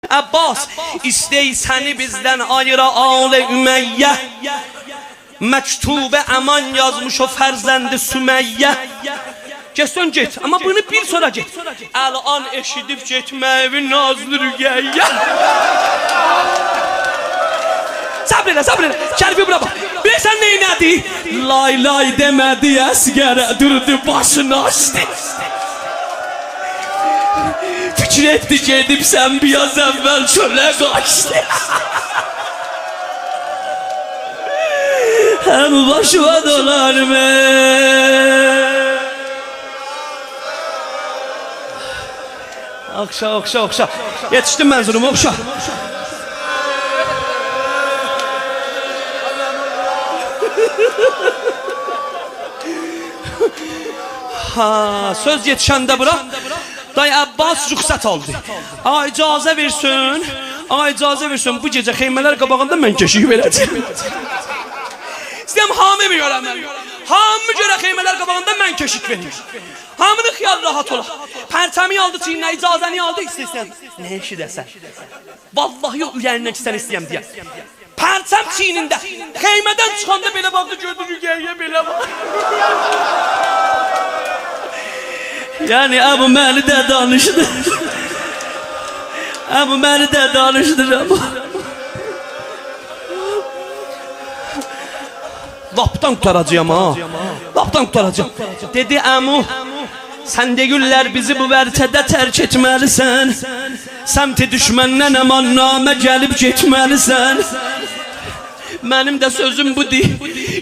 Abbas, istey səni bizdən ayıra Ali Ümeyyə. Məktube əman yazmış o fərzəndi Sümeyyə. Geçsən get, amma bunu bir sonra get. Əlan eşidib getməyi nazlı Rüqəyyə. Sabr elə, sabr elə. Şərifi bura bax. Bilirsən neynədi? Lay lay demədi əsgərə, durdu başını açdı. Fikir etdi gedib sən biraz əvvəl çölə qaçdı. Həm başıma dolarım. Oxşa, oxşa, oxşa. Yetişdim mənzuruma, oxşa. Ha, söz yetişəndə bura Day Abbas rüxsət aldı. Ay icazə versin. Ay icazə versin. Bu gecə xeymələr qabağında mən keşik verəcəm. İstəyəm hamı mı görəm mən? Hamı görə xeymələr qabağında mən keşik verim. Hamının xiyal rahat ola. Pərçəmi aldı çiynə, icazəni aldı istəyirsən. Nə işi desən? Vallahi o ürəyindən ki sən istəyəm deyə. Pərçəm çiynində. Xeymədən çıxanda belə baxdı gördü Rüqəyyə belə bax. Yani Əbu məni də danışdı. Əbu məni də danışdır ama. Laptan qutaracağım ha. Laptan qutaracağım. Dedi əmu, sən de güller bizi bu vərtədə tərk etməlisən. Səmti düşməndən əmannamə gəlib getməlisən. Mənim də sözüm budur.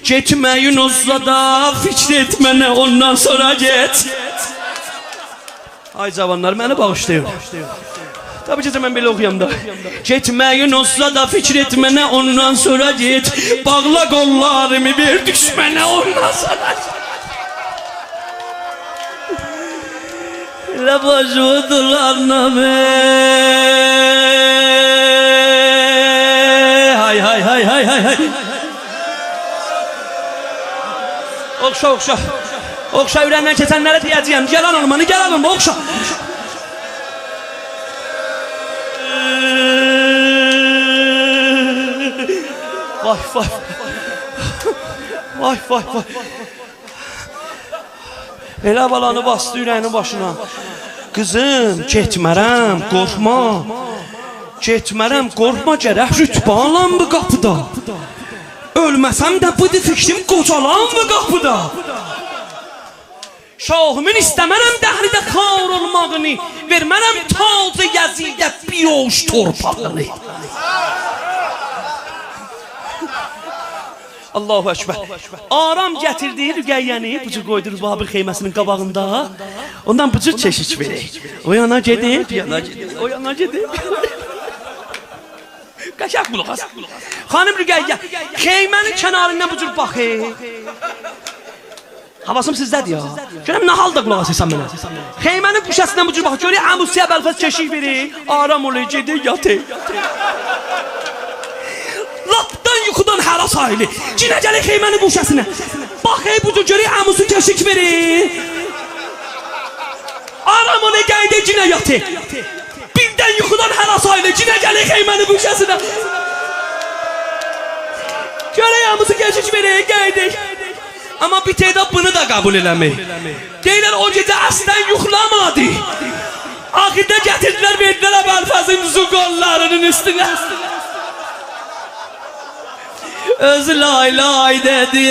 Getməyin olsa da fikr etmənə ondan sonra get. Ay cavanlar, məni bağışlayın. Tabi ki, mən belə oxuyam da. Getməyin olsa da fikir etmənə ondan sonra get. Bağla qollarımı ver düşmənə ondan sonra get. Elə başımı dolanamı. Hay hay hay hay hay hay. Oxşa oxşa. Oxşa ürəndən keçənlərə deyəcəyəm. Gəl almanı, gəl almanı, oxşa. Vay vay. Vay vay vay. Elə balanı bastı ürəyinin başına. Qızım, getmərəm, qorxma. Getmərəm, qorxma, gərək rütbə alam bu qapıda. Ölməsəm də budur fikrim qocalan bu qapıda. Şahımın istəmərəm dəhridə xar olmağını, vermərəm tacı Yəzidə biyoş torpağını. Allahu Ekber. Aram gətirdi Rüqəyyəni, bu cür qoyduruz Babır xeyməsinin qabağında. Ondan bu cür çeşik verir. O yana gedib, yana gedib, o yana gedib. Qaçaq qulaq as. Xanım Rüqəyyə, xeymənin kənarından bu cür baxır. Havasım sizdədir ya. Görəm nə halda qulaq asırsan mənə. Xeymənin quşəsindən bu cür baxır. Görək Əmusiyə bəlfəz çeşik verir. Aram oluyor, gedir, yatır. Lapdan yuxudan həra sahili. Cinə gəlir xeymənin quşəsinə. Baxır bu cür görək Əmusi çeşik verir. Aram oluyor, gedir, cinə yatır. Birdən yuxudan həra sahili. Cinə gəlir xeymənin quşəsinə. Görək Əmusi çeşik verir, gedir. Ama bir teyda bunu da kabul eləmək. Deyirlər o gecə əslən yuxlamadı. Axirdə gətirdilər, verdilər Əbəlfəzin zuqollarının üstünə. Özü lay lay dedi.